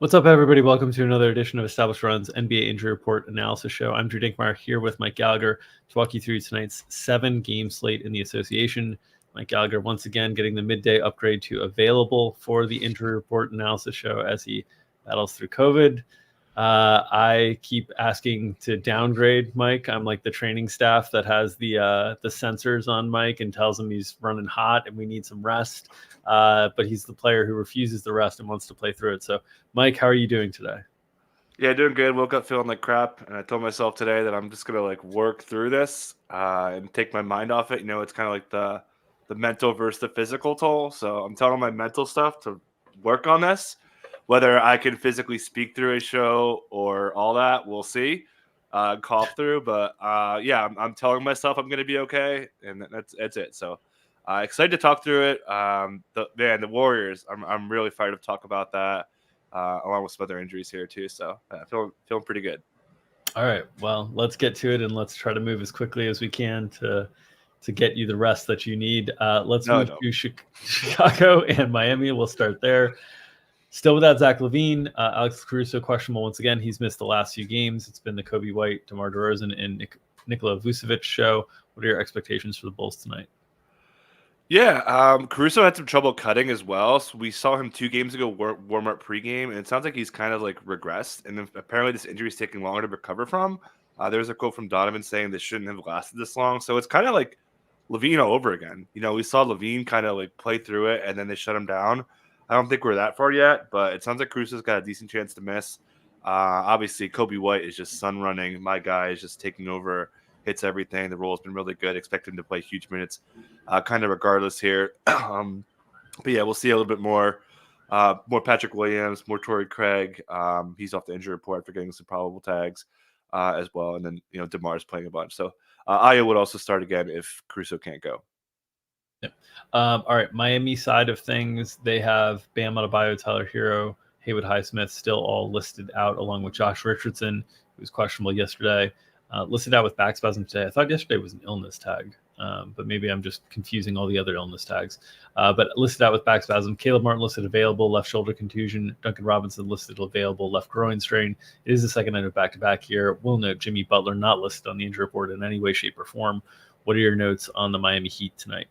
What's up, everybody? Welcome to another edition of Established Run's NBA Injury Report Analysis Show. I'm Drew Dinkmeyer here with Mike Gallagher to walk you through tonight's 7-game slate in the association. Mike Gallagher once again getting the midday upgrade to available for the Injury Report Analysis Show as he battles through COVID. I keep asking to downgrade Mike. I'm like the training staff that has the sensors on Mike and tells him he's running hot and we need some rest. But he's the player who refuses the rest and wants to play through it. So, Mike, how are you doing today? Yeah, doing good. Woke up feeling like crap, and I told myself today that I'm just gonna work through this and take my mind off it. You know, it's kind of like the mental versus the physical toll. So I'm telling my mental stuff to work on this. Whether I can physically speak through a show or all that, we'll see. Cough through, but yeah, I'm telling myself I'm gonna be okay, and that's it. So excited to talk through it. The Warriors. I'm really fired up to talk about that. Along with some other injuries here too. So feeling pretty good. All right. Well, let's get to it and let's try to move as quickly as we can to get you the rest that you need. Let's move to Chicago and Miami. We'll start there. Still without Zach LaVine. Alex Caruso questionable once again. He's missed the last few games. It's been the Kobe White, DeMar DeRozan, and Nikola Vucevic show. What are your expectations for the Bulls tonight? Yeah, Caruso had some trouble cutting as well. So we saw him 2 games ago warm up pregame, and it sounds like he's kind of regressed. And then apparently this injury is taking longer to recover from. There's a quote from Donovan saying this shouldn't have lasted this long. So it's kind of like LaVine all over again. You know, we saw LaVine kind of play through it, and then they shut him down. I don't think we're that far yet, but it sounds like Caruso's got a decent chance to miss. Obviously, Kobe White is just sun running. My guy is just taking over. Hits everything. The role has been really good. Expect him to play huge minutes, kind of regardless here. But yeah, we'll see a little bit more Patrick Williams, more Torrey Craig. He's off the injury report after getting some probable tags as well. And then, DeMar's playing a bunch. So Aya would also start again if Caruso can't go. Yeah. All right. Miami side of things, they have Bam Adebayo, Tyler Hero, Haywood Highsmith still all listed out along with Josh Richardson, who was questionable yesterday. Listed out with back spasm today. I thought yesterday was an illness tag, but maybe I'm just confusing all the other illness tags. But listed out with back spasm. Caleb Martin listed available, left shoulder contusion. Duncan Robinson listed available, left groin strain. It is the second night of back-to-back here. We'll note Jimmy Butler not listed on the injury report in any way, shape, or form. What are your notes on the Miami Heat tonight?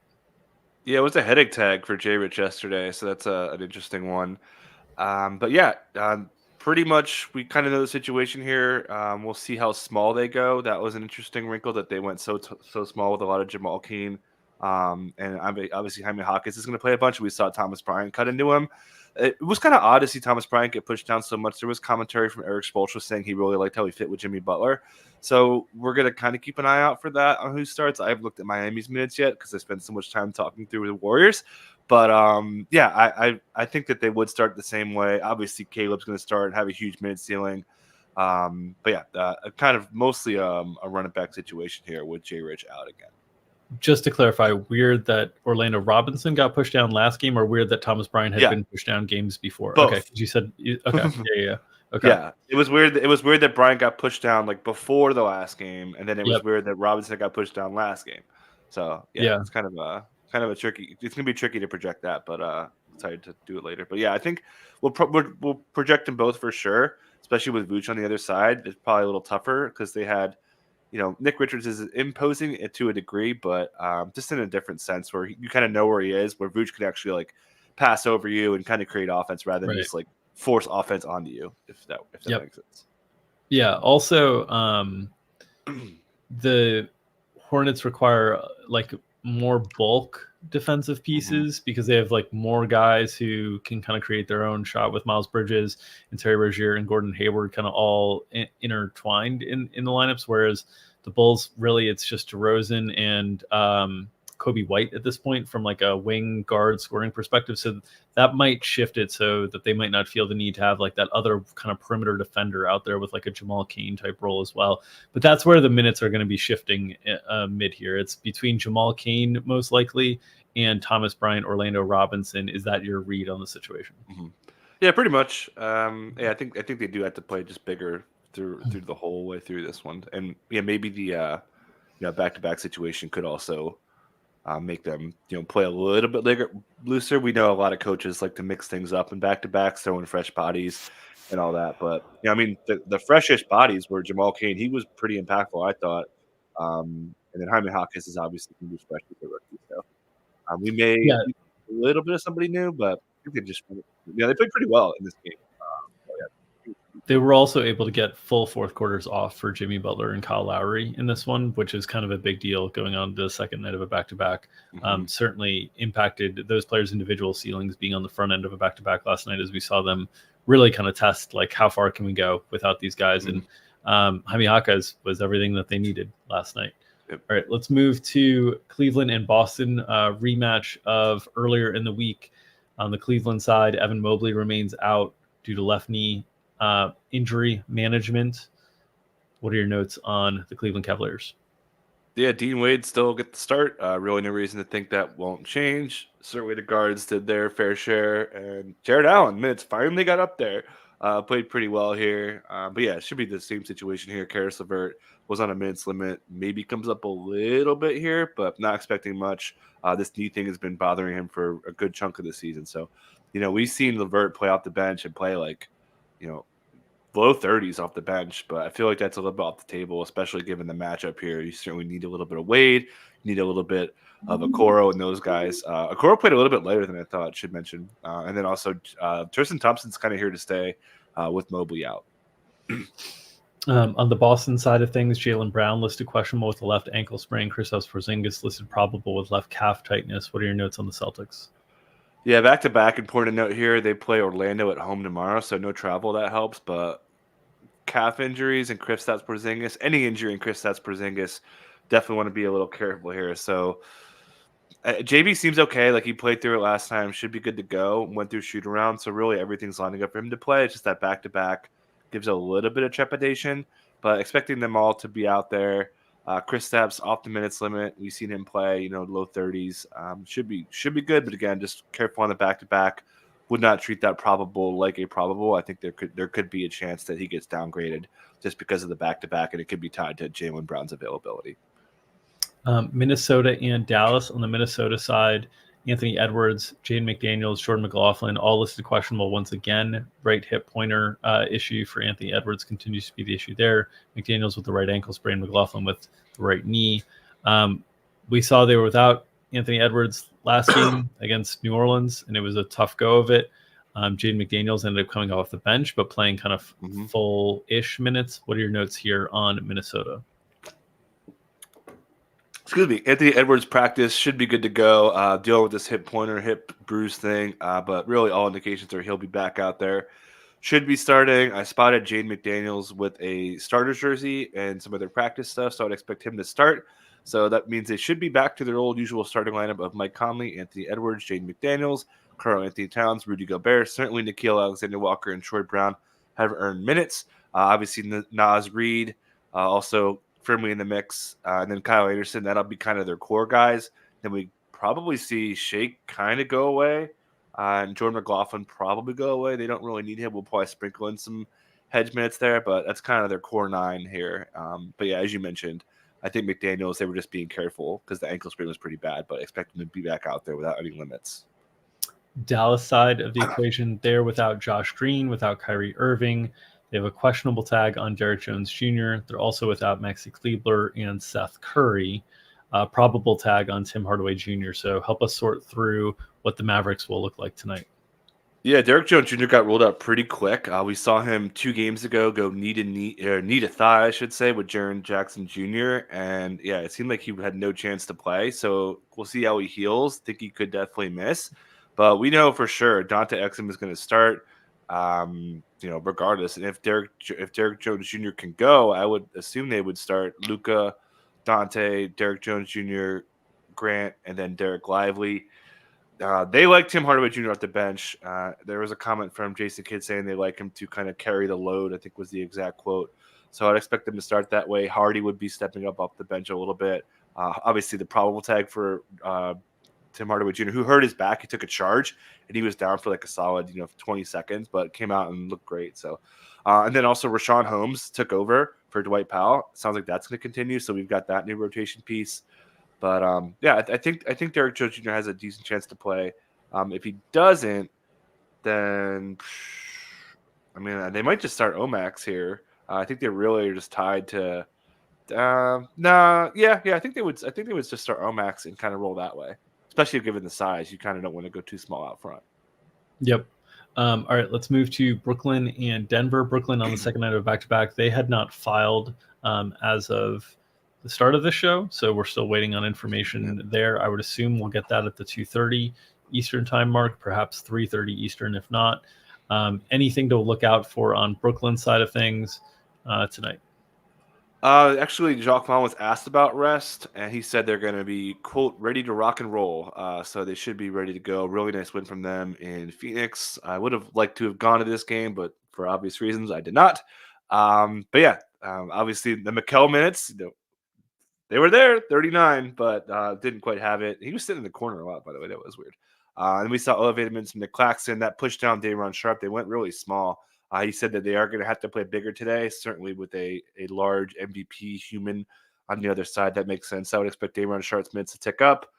Yeah, it was a headache tag for Jay Rich yesterday, so that's an interesting one. But yeah, pretty much we kind of know the situation here. We'll see how small they go. That was an interesting wrinkle that they went so small with a lot of Jamal Cain. And obviously Jaime Hawkins is going to play a bunch. We saw Thomas Bryant cut into him. It was kind of odd to see Thomas Bryant get pushed down so much. There was commentary from Eric Spoelstra saying he really liked how he fit with Jimmy Butler. So we're going to kind of keep an eye out for that on who starts. I haven't looked at Miami's minutes yet because I spent so much time talking through the Warriors. But yeah, I think that they would start the same way. Obviously, Caleb's going to start and have a huge minute ceiling. But yeah, kind of mostly a running back situation here with Jay Rich out again. Just to clarify, weird that Orlando Robinson got pushed down last game, or weird that Thomas Bryant had been pushed down games before? Both. Okay, you said okay, yeah. Okay. Yeah, it was weird. It was weird that Bryant got pushed down before the last game, and then it was weird that Robinson got pushed down last game. So yeah. It's kind of a tricky. It's gonna be tricky to project that, but excited to do it later. But yeah, I think we'll project them both for sure, especially with Vooch on the other side. It's probably a little tougher because they had, Nick Richards is imposing it to a degree, but just in a different sense where you kind of know where he is, where Vooch can actually pass over you and kind of create offense rather than just force offense onto you, if that makes sense. Yeah. Also, the Hornets require more bulk defensive pieces because they have more guys who can kind of create their own shot with Miles Bridges and Terry Rozier and Gordon Hayward kind of all intertwined in the lineups, whereas the Bulls really it's just DeRozan and Kobe White at this point from a wing guard scoring perspective. So that might shift it so that they might not feel the need to have that other kind of perimeter defender out there with a Jamal Cain type role as well. But that's where the minutes are going to be shifting mid here. It's between Jamal Cain most likely and Thomas Bryant, Orlando Robinson. Is that your read on the situation? Mm-hmm. Yeah, pretty much. Yeah, I think they do have to play just bigger through the whole way through this one. And yeah, maybe the back-to-back situation could also make them play a little bit looser. We know a lot of coaches like to mix things up in back-to-backs, throw in fresh bodies, and all that. But I mean, the freshest bodies were Jamal Cain. He was pretty impactful, I thought. And then Jaime Hawkins is obviously going to be fresh with the rookie. So we may Yeah, see a little bit of somebody new, but I think they played pretty well in this game. So yeah. they were also able to get full fourth quarters off for Jimmy Butler and Kyle Lowry in this one, which is kind of a big deal going on to the second night of a back-to-back. Certainly impacted those players' individual ceilings being on the front end of a back-to-back last night, as we saw them really kind of test like how far can we go without these guys. And Jaime Hawkins was everything that they needed last night. Yep. All right, let's move to Cleveland and Boston, rematch of earlier in the week. On the Cleveland side, Evan Mobley remains out due to left knee injury management. What are your notes on the Cleveland Cavaliers? Yeah, Dean Wade still get the start. Really no reason to think that won't change. Certainly the guards did their fair share, and Jared Allen minutes finally got up there. Played pretty well here. But yeah, it should be the same situation here. Karis LeVert was on a minutes limit. Maybe comes up a little bit here, but not expecting much. This knee thing has been bothering him for a good chunk of the season. So, we've seen LeVert play off the bench and play like, low 30s off the bench, but I feel like that's a little bit off the table, especially given the matchup here. You certainly need a little bit of Wade, you need a little bit of Okoro and those guys. Okoro played a little bit later than I thought, should mention. And then also Tristan Thompson's kind of here to stay with Mobley out. On the Boston side of things, Jaylen Brown listed questionable with the left ankle sprain. Kristaps Porzingis listed probable with left calf tightness. What are your notes on the Celtics? Yeah, back-to-back, important note here. They play Orlando at home tomorrow, so no travel. That helps, but calf injuries and Kristaps Porzingis, any injury in Kristaps Porzingis, definitely want to be a little careful here. So JB seems okay. Like he played through it last time, should be good to go. Went through shoot around, so really everything's lining up for him to play. It's just that back-to-back gives a little bit of trepidation, but expecting them all to be out there. Kristaps off the minutes limit. We've seen him play, low 30s. Should be good, but again, just careful on the back-to-back. Would not treat that probable like a probable. I think there could be a chance that he gets downgraded just because of the back-to-back, and it could be tied to Jaylen Brown's availability. Minnesota and Dallas. On the Minnesota side, Anthony Edwards, Jaden McDaniels, Jordan McLaughlin, all listed questionable once again. Right hip pointer issue for Anthony Edwards continues to be the issue there. McDaniels with the right ankle sprain, McLaughlin with the right knee. We saw they were without Anthony Edwards last game against New Orleans, and it was a tough go of it. Jaden McDaniels ended up coming off the bench, but playing kind of full-ish minutes. What are your notes here on Minnesota? Excuse me. Anthony Edwards practice should be good to go. Dealing with this hip bruise thing, but really all indications are he'll be back out there. Should be starting. I spotted Jaden McDaniels with a starter's jersey and some other practice stuff, so I'd expect him to start. So that means they should be back to their old usual starting lineup of Mike Conley, Anthony Edwards, Jaden McDaniels, Karl-Anthony Towns, Rudy Gobert. Certainly Nickeil Alexander-Walker and Troy Brown have earned minutes. Obviously Naz Reid also firmly in the mix. And then Kyle Anderson, that'll be kind of their core guys. Then we probably see Shake kind of go away. And Jordan McLaughlin probably go away. They don't really need him. We'll probably sprinkle in some hedge minutes there, but that's kind of their core nine here. But yeah, as you mentioned, I think McDaniels, they were just being careful because the ankle sprain was pretty bad, but expect him to be back out there without any limits. Dallas side of the equation, they're without Josh Green, without Kyrie Irving. They have a questionable tag on Derrick Jones Jr. They're also without Maxi Kleber and Seth Curry. Probable tag on Tim Hardaway Jr. So help us sort through what the Mavericks will look like tonight. Yeah, Derrick Jones Jr. got ruled out pretty quick. We saw him 2 games ago go knee to thigh, I should say, with Jaren Jackson Jr. And yeah, it seemed like he had no chance to play. So we'll see how he heals. Think he could definitely miss, but we know for sure Dante Exum is going to start. Regardless, and if Derrick Jones Jr. can go, I would assume they would start Luka, Dante, Derrick Jones Jr., Grant, and then Derek Lively. They like Tim Hardaway Jr. off the bench. There was a comment from Jason Kidd saying they like him to kind of carry the load, I think was the exact quote. So I'd expect them to start that way. Hardy would be stepping up off the bench a little bit. Obviously, the probable tag for Tim Hardaway Jr., who hurt his back. He took a charge, and he was down for like a solid 20 seconds, but came out and looked great. So, and then also Rashawn Holmes took over for Dwight Powell. Sounds like that's going to continue. So we've got that new rotation piece. But yeah, I think Derrick Jones Jr. has a decent chance to play. If he doesn't, then I mean, they might just start Omax here. I think they really are just tied to. Yeah. I think they would. I think they would just start Omax and kind of roll that way, especially given the size. You kind of don't want to go too small out front. Yep. All right, let's move to Brooklyn and Denver. Brooklyn on the second night of back-to-back. They had not filed as of the start of the show, so we're still waiting on information there. I would assume we'll get that at the 2:30 Eastern time mark, perhaps 3:30 Eastern if not. Anything to look out for on Brooklyn's side of things tonight? Actually, Jacques Vaughn was asked about rest, and he said they're going to be, quote, ready to rock and roll. So they should be ready to go. Really nice win from them in Phoenix. I would have liked to have gone to this game, but for obvious reasons, I did not. But yeah, obviously the Mikal minutes, they were there, 39, but didn't quite have it. He was sitting in the corner a lot, by the way. That was weird. And we saw elevated minutes from Nick Claxton. That pushed down Day'Ron Sharpe. They went really small. He said that they are going to have to play bigger today, certainly with a large MVP human on the other side. That makes sense. I would expect Day'Ron Sharpe's minutes to tick up.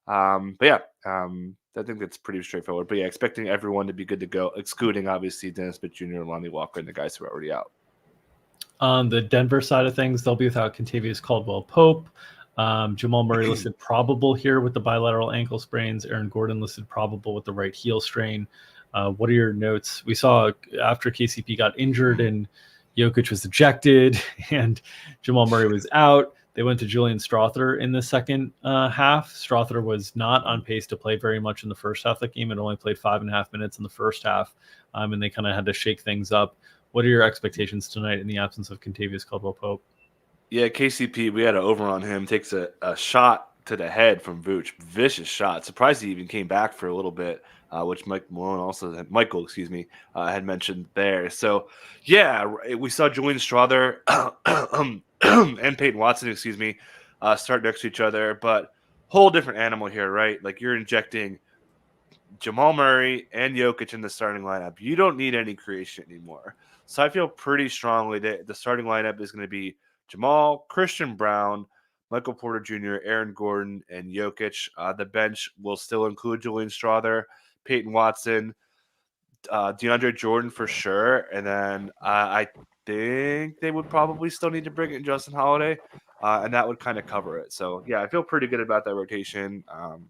But yeah, I think that's pretty straightforward. But yeah, expecting everyone to be good to go, excluding obviously Dennis Smith Jr., Lonnie Walker, and the guys who are already out. On the Denver side of things, they'll be without Kentavious Caldwell-Pope. Jamal Murray listed probable here with the bilateral ankle sprains. Aaron Gordon listed probable with the right heel strain. What are your notes? We saw after KCP got injured and Jokic was ejected and Jamal Murray was out, they went to Julian Strawther in the second half. Strawther was not on pace to play very much in the first half of the game. It only played 5.5 minutes in the first half, and they kind of had to shake things up. What are your expectations tonight in the absence of Kentavious Caldwell-Pope? Yeah, KCP, we had an over on him. Takes a shot to the head from Vooch. Vicious shot. Surprised he even came back for a little bit, which Michael had mentioned there. So, yeah, we saw Julian Strawther and Peyton Watson, start next to each other. But whole different animal here, right? Like you're injecting Jamal Murray and Jokic in the starting lineup. You don't need any creation anymore. So I feel pretty strongly that the starting lineup is going to be Jamal, Christian Brown, Michael Porter Jr., Aaron Gordon, and Jokic. The bench will still include Julian Strawther, Peyton Watson, DeAndre Jordan for sure. And then I think they would probably still need to bring in Justin Holiday, and that would kind of cover it. So, yeah, I feel pretty good about that rotation.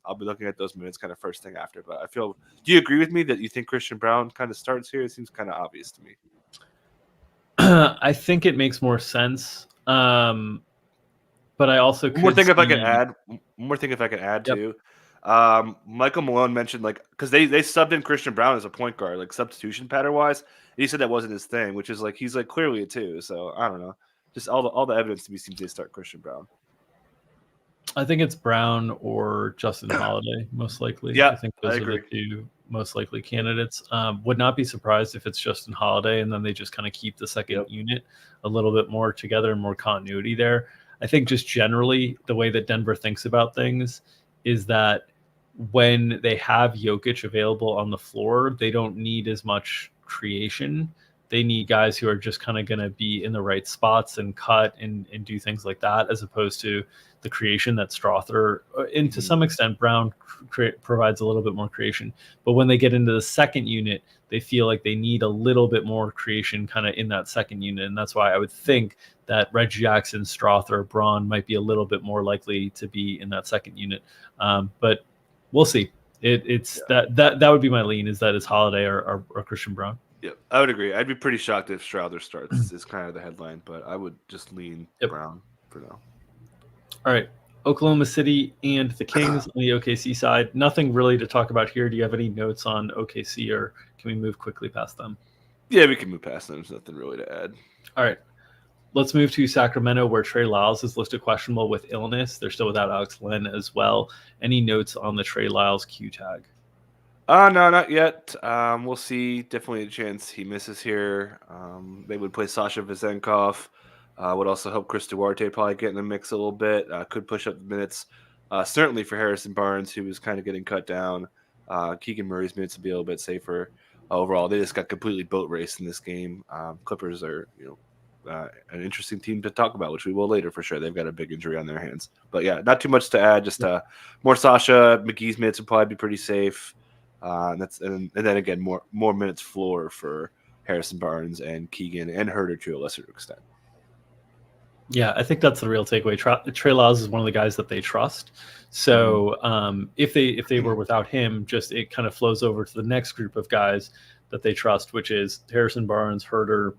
I'll be looking at those minutes kind of first thing after. But do you agree with me that you think Christian Brown kind of starts here? It seems kind of obvious to me. I think it makes more sense. But I also one more thing if I could add too. Michael Malone mentioned because they subbed in Christian Brown as a point guard, like substitution pattern wise. He said that wasn't his thing, which is he's clearly a two. So I don't know. Just all the evidence to me seems they start Christian Brown. I think it's Brown or Justin Holiday, most likely. Yeah, I think those are the two most likely candidates. Would not be surprised if it's Justin Holiday, and then they just kind of keep the second unit a little bit more together and more continuity there. I think just generally the way that Denver thinks about things is that when they have Jokic available on the floor, they don't need as much creation. They need guys who are just kind of going to be in the right spots and cut and do things like that, as opposed to the creation that Strawther, and to some extent Brown provides a little bit more creation. But when they get into the second unit, they feel like they need a little bit more creation kind of in that second unit. And that's why I would think that Reggie Jackson, Strawther, Braun might be a little bit more likely to be in that second unit. But we'll see. That would be my lean, is that it's Holiday or Christian Brown. Yeah, I would agree. I'd be pretty shocked if Strawther starts is kind of the headline, but I would just lean Brown for now. All right. Oklahoma City and the Kings on the OKC side. Nothing really to talk about here. Do you have any notes on OKC, or can we move quickly past them? Yeah, we can move past them. There's nothing really to add. All right. Let's move to Sacramento, where Trey Lyles is listed questionable with illness. They're still without Alex Len as well. Any notes on the Trey Lyles Q tag? No, not yet. We'll see. Definitely a chance he misses here. They would play Sasha Vezenkov. Would also help Chris Duarte probably get in the mix a little bit. Could push up the minutes. Certainly for Harrison Barnes, who was kind of getting cut down. Keegan Murray's minutes would be a little bit safer. Overall, they just got completely boat raced in this game. Clippers are, an interesting team to talk about, which we will later for sure. They've got a big injury on their hands. But yeah, not too much to add. Just more Sasha. McGee's minutes would probably be pretty safe. And then again, more minutes floor for Harrison Barnes and Keegan and Herter to a lesser extent. Yeah, I think that's the real takeaway. Trey Lyles is one of the guys that they trust. So if they were without him, just it kind of flows over to the next group of guys that they trust, which is Harrison Barnes, Herter,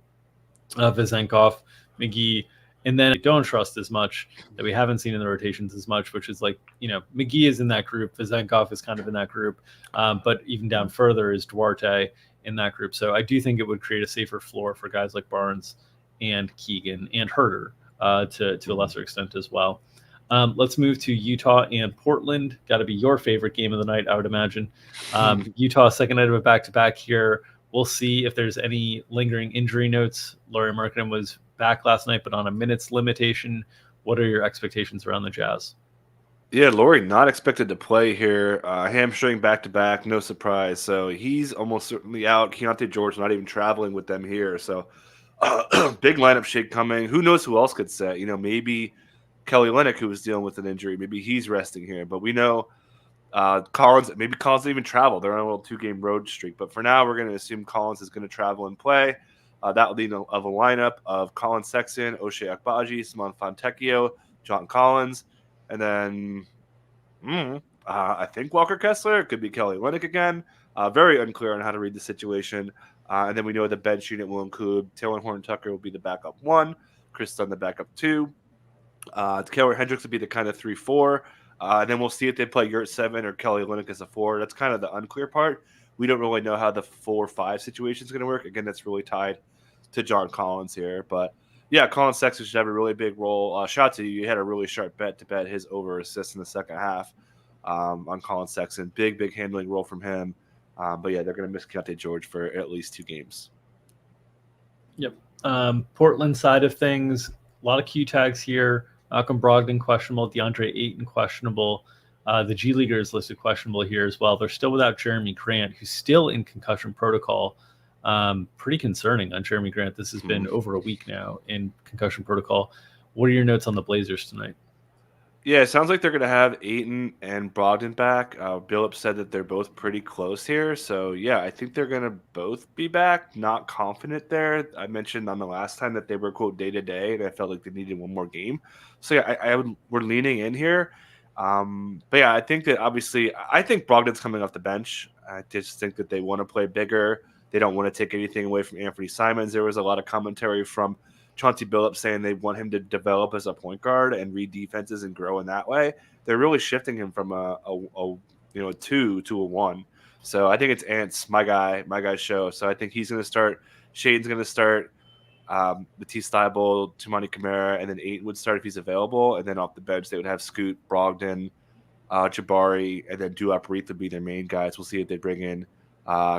Vezenkov, McGee, and then I don't trust as much that we haven't seen in the rotations as much, which is like, McGee is in that group. Vezenkov is kind of in that group. But even down further is Duarte in that group. So I do think it would create a safer floor for guys like Barnes and Keegan and Herter to a lesser extent as well. Let's move to Utah and Portland. Got to be your favorite game of the night, I would imagine. Utah, second night of a back-to-back here. We'll see if there's any lingering injury notes. Lauri Markkanen was back last night, but on a minutes limitation. What are your expectations around the Jazz? Yeah, Lauri not expected to play here. Hamstring back-to-back, no surprise. So he's almost certainly out. Keontae George not even traveling with them here. So big lineup shake coming. Who knows who else could set? Maybe Kelly Olynyk, who was dealing with an injury. Maybe he's resting here. But we know Collins didn't even travel. They're on a little 2-game road streak. But for now, we're going to assume Collins is going to travel and play. That will lead of a lineup of Colin Sexton, Ochai Agbaji, Simon Fontecchio, John Collins, and then I think Walker Kessler. It could be Kelly Olynyk again. Very unclear on how to read the situation. And then we know the bench unit will include Taylor Horton-Tucker will be the backup 1, Chris Dunn the backup 2. Taylor Hendricks would be the kind of 3-4. And then we'll see if they play Yurt 7 or Kelly Olynyk as a 4. That's kind of the unclear part. We don't really know how the 4-5 situation is going to work. Again, that's really tied to John Collins here. But, yeah, Colin Sexton should have a really big role. Shout out to you. You had a really sharp bet to bet his over assist in the second half on Colin Sexton. Big handling role from him. But, yeah, they're going to miss Keontae George for at least 2 games. Yep. Portland side of things, a lot of Q tags here. Malcolm Brogdon questionable, DeAndre Ayton questionable. The G Leaguers listed questionable here as well. They're still without Jeremy Grant, who's still in concussion protocol. Pretty concerning on Jeremy Grant. This has been over a week now in concussion protocol. What are your notes on the Blazers tonight? Yeah, it sounds like they're going to have Ayton and Brogdon back. Billups said that they're both pretty close here. So, yeah, I think they're going to both be back. Not confident there. I mentioned on the last time that they were, quote, day-to-day, and I felt like they needed one more game. So, yeah, we're leaning in here. But, yeah, I think that obviously – I think Brogdon's coming off the bench. I just think that they want to play bigger. They don't want to take anything away from Anthony Simons. There was a lot of commentary from Chauncey Billups saying they want him to develop as a point guard and read defenses and grow in that way. They're really shifting him from a 2 to a 1. So I think it's Ants, my guy's show. So I think he's going to start. Shaden's going to start. Matisse Thybulle, Tumani Kamara, and then Ayton would start if he's available. And then off the bench, they would have Scoot, Brogdon, Jabari, and then Duop Reith would be their main guys. We'll see if they bring in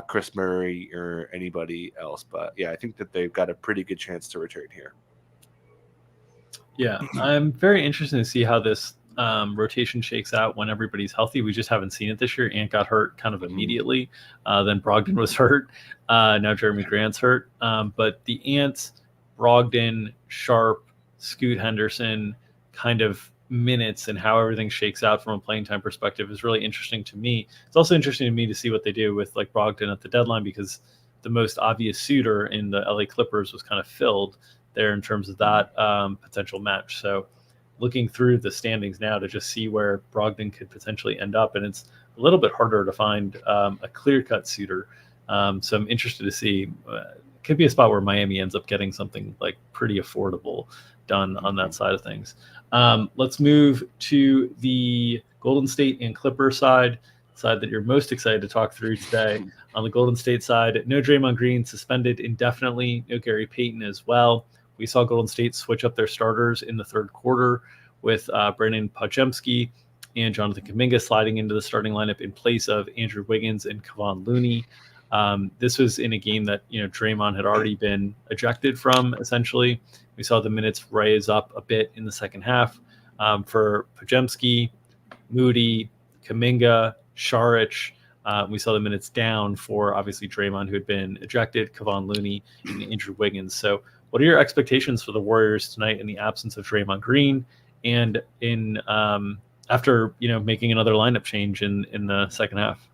Chris Murray or anybody else. But, yeah, I think that they've got a pretty good chance to return here. Yeah, I'm very interested to see how this rotation shakes out when everybody's healthy. We just haven't seen it this year. Ant got hurt kind of immediately. Then Brogdon was hurt. Now Jeremy Grant's hurt. But the Ants, Brogdon, Sharp, Scoot Henderson kind of minutes and how everything shakes out from a playing time perspective is really interesting to me. It's also interesting to me to see what they do with like Brogdon at the deadline, because the most obvious suitor in the LA Clippers was kind of filled there in terms of that potential match. So looking through the standings now to just see where Brogdon could potentially end up, and it's a little bit harder to find a clear-cut suitor. So I'm interested to see. Could be a spot where Miami ends up getting something like pretty affordable done on that side of things. Let's move to the Golden State and Clipper side that you're most excited to talk through today. On the Golden State side, no Draymond Green, suspended indefinitely, no Gary Payton as well. We saw Golden State switch up their starters in the third quarter with Brandon Podziemski and Jonathan Kuminga sliding into the starting lineup in place of Andrew Wiggins and Kevon Looney. This was in a game that Draymond had already been ejected from, essentially. We saw the minutes rise up a bit in the second half for Podziemski, Moody, Kuminga, Šarić. We saw the minutes down for, obviously, Draymond, who had been ejected, Kevon Looney, and Andrew Wiggins. So what are your expectations for the Warriors tonight in the absence of Draymond Green and in after making another lineup change in the second half?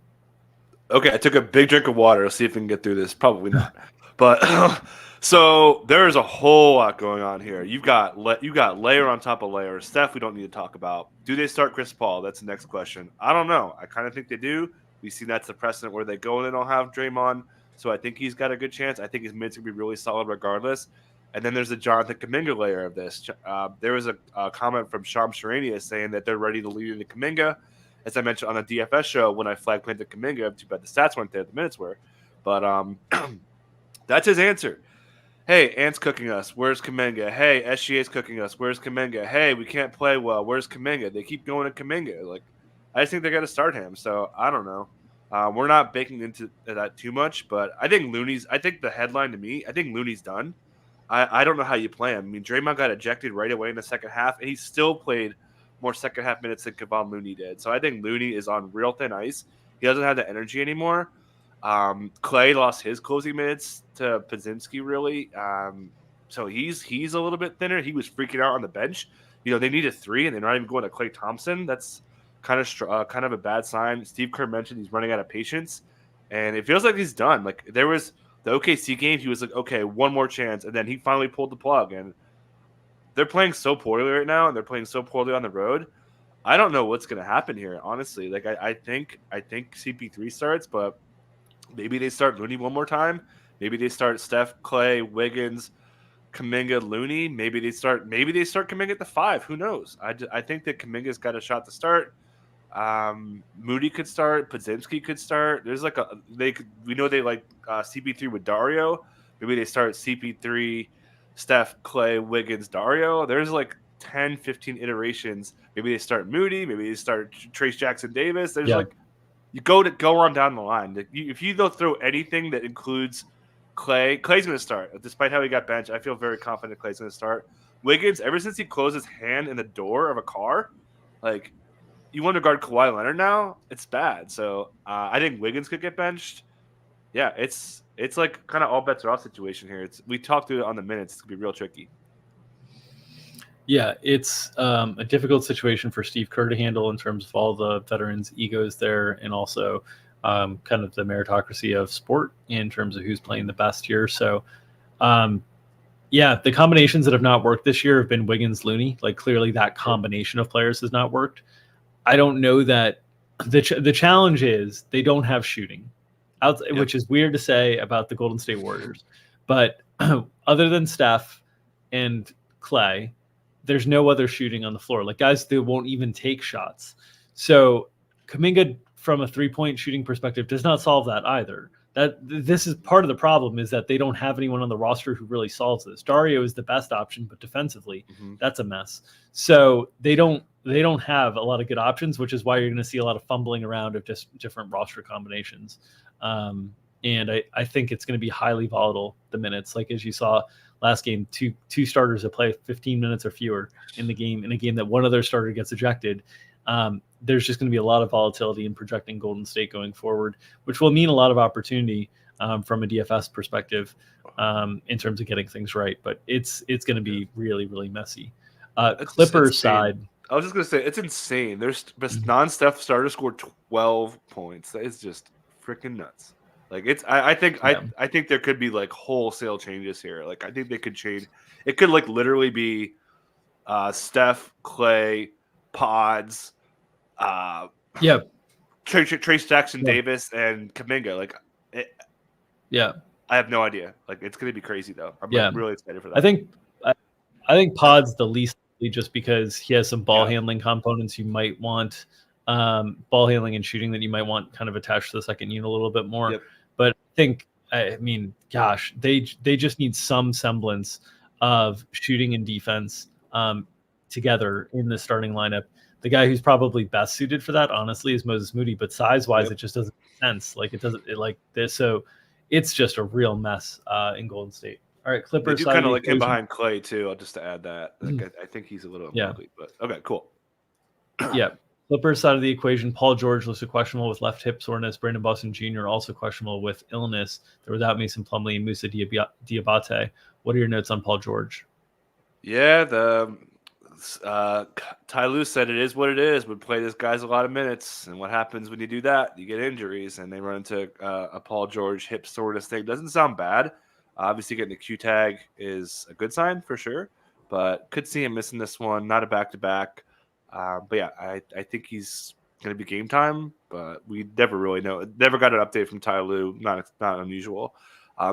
Okay, I took a big drink of water. Let's see if we can get through this. Probably not. But so there's a whole lot going on here. You've got layer on top of layer. Steph, we don't need to talk about. Do they start Chris Paul? That's the next question. I don't know. I kind of think they do. We see that's the precedent where they go and they don't have Draymond. So I think he's got a good chance. I think his minutes will be really solid regardless. And then there's the Jonathan Kuminga layer of this. There was a comment from Shams Charania saying that they're ready to lead into Kuminga. As I mentioned on the DFS show when I flag planted Kuminga, too bad the stats weren't there, the minutes were. But that's his answer. Hey, Ant's cooking us. Where's Kuminga? Hey, SGA's cooking us. Where's Kuminga? Hey, we can't play well. Where's Kuminga? They keep going to Kuminga. Like, I just think they got to start him. So I don't know. We're not baking into that too much, but I think the headline to me, I think Looney's done. I don't know how you play him. I mean, Draymond got ejected right away in the second half, and he still played more second half minutes than Kevon Looney did. So I think Looney is on real thin ice. He doesn't have the energy anymore. Clay lost his closing minutes to Podziemski, really. So he's a little bit thinner. He was freaking out on the bench. You know, they need a 3, and they're not even going to Klay Thompson. That's kind of a bad sign. Steve Kerr mentioned he's running out of patience, and it feels like he's done. Like, there was the OKC game, he was like, okay, one more chance, and then he finally pulled the plug. And they're playing so poorly right now, and they're playing so poorly on the road. I don't know what's going to happen here, honestly. Like, I think CP3 starts, but maybe they start Looney one more time. Maybe they start Steph, Clay, Wiggins, Kuminga, Looney. Maybe they start Kuminga at the 5. Who knows? I think that Kuminga's got a shot to start. Moody could start. Podziemski could start. There's like we know they like CP3 with Dario. Maybe they start CP3, Steph, Clay, Wiggins, Dario. There's like 10, 15 iterations. Maybe they start Moody. Maybe they start Trace Jackson Davis. There's you go on down the line. If you don't throw anything that includes Clay's going to start. Despite how he got benched, I feel very confident Clay's going to start. Wiggins, ever since he closed his hand in the door of a car, like, you want to guard Kawhi Leonard now? It's bad. So I think Wiggins could get benched. Yeah, it's like kind of all bets are off situation here. We talked through it on the minutes. It's going to be real tricky. Yeah, it's a difficult situation for Steve Kerr to handle in terms of all the veterans' egos there, and also kind of the meritocracy of sport in terms of who's playing the best here. So, the combinations that have not worked this year have been Wiggins-Looney. Like, clearly that combination of players has not worked. I don't know that the challenge is they don't have shooting, which is weird to say about the Golden State Warriors. But other than Steph and Clay, there's no other shooting on the floor. Like, guys that won't even take shots. So Kuminga, from a 3-point shooting perspective, does not solve that either. This is part of the problem, is that they don't have anyone on the roster who really solves this. Dario is the best option, but defensively, that's a mess. So they don't have a lot of good options, which is why you're going to see a lot of fumbling around of just different roster combinations. And I think it's going to be highly volatile, the minutes. Like, as you saw last game, two starters that play 15 minutes or fewer in a game that one other starter gets ejected. There's just going to be a lot of volatility in projecting Golden State going forward, which will mean a lot of opportunity from a DFS perspective in terms of getting things right. But it's going to be really, really messy. Clippers side. I was just going to say, it's insane. There's non-Steph starter scored 12 points. That is just freaking nuts. Like, I think there could be like wholesale changes here. Like, I think they could change. It could like literally be Steph, Clay, Pods, Trace Jackson Davis, and Kuminga. Like, I have no idea. Like, it's going to be crazy though. I'm really excited for that. I think Pod's the least, just because he has some ball handling components you might want, ball handling and shooting that you might want kind of attached to the second unit a little bit more. Yep. But I mean, gosh, they just need some semblance of shooting and defense together in the starting lineup. The guy who's probably best suited for that, honestly, is Moses Moody. But size-wise, it just doesn't make sense. Like, it doesn't like this. So it's just a real mess in Golden State. All right, Clippers. They do kind of like him behind Clay too. Just to add that, like, I think he's a little unlikely. But okay, cool. Clippers side of the equation. Paul George listed questionable with left hip soreness. Brandon Boston Jr. also questionable with illness. They're without Mason Plumlee and Musa Diabate. What are your notes on Paul George? Yeah, Ty Lue said it is what it is. We play this guy's a lot of minutes, and what happens when you do that? You get injuries, and they run into a Paul George hip soreness thing. Doesn't sound bad. Obviously, getting the Q tag is a good sign for sure, but could see him missing this one. Not a back-to-back. But yeah, I think he's going to be game time, but we never really know. Never got an update from Ty Lue. Not unusual.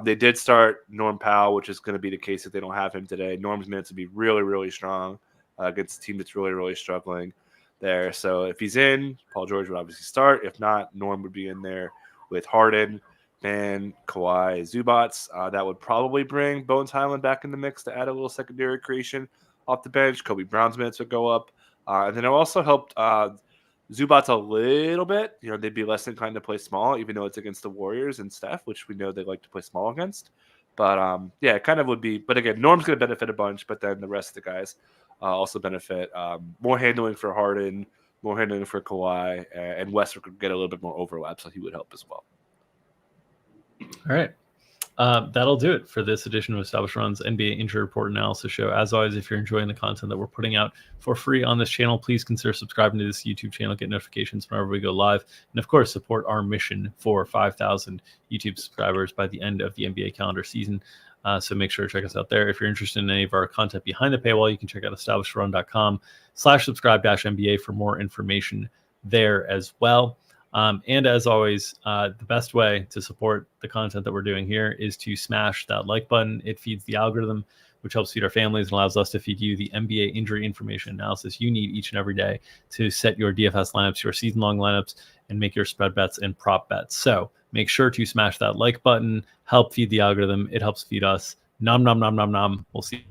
They did start Norm Powell, which is going to be the case if they don't have him today. Norm's minutes would be really, really strong against a team that's really, really struggling there. So if he's in, Paul George would obviously start. If not, Norm would be in there with Harden, Van, Kawhi, Zubats. That would probably bring Bones Highland back in the mix to add a little secondary creation off the bench. Kobe Brown's minutes would go up. And then it also helped Zubats a little bit. They'd be less inclined to play small, even though it's against the Warriors and Steph, which we know they like to play small against. But yeah, it kind of would be. But again, Norm's going to benefit a bunch, but then the rest of the guys also benefit. More handling for Harden, more handling for Kawhi, and Westbrook would get a little bit more overlap, so he would help as well. All right. That'll do it for this edition of Established Run's NBA Injury Report Analysis Show. As always, if you're enjoying the content that we're putting out for free on this channel, please consider subscribing to this YouTube channel, get notifications whenever we go live, and of course, support our mission for 5,000 YouTube subscribers by the end of the NBA calendar season. So make sure to check us out there. If you're interested in any of our content behind the paywall, you can check out establishedrun.com/subscribe-NBA for more information there as well. And as always, the best way to support the content that we're doing here is to smash that like button. It feeds the algorithm, which helps feed our families and allows us to feed you the NBA injury information analysis you need each and every day to set your DFS lineups, your season-long lineups, and make your spread bets and prop bets. So make sure to smash that like button, help feed the algorithm. It helps feed us. Nom, nom, nom, nom, nom. We'll see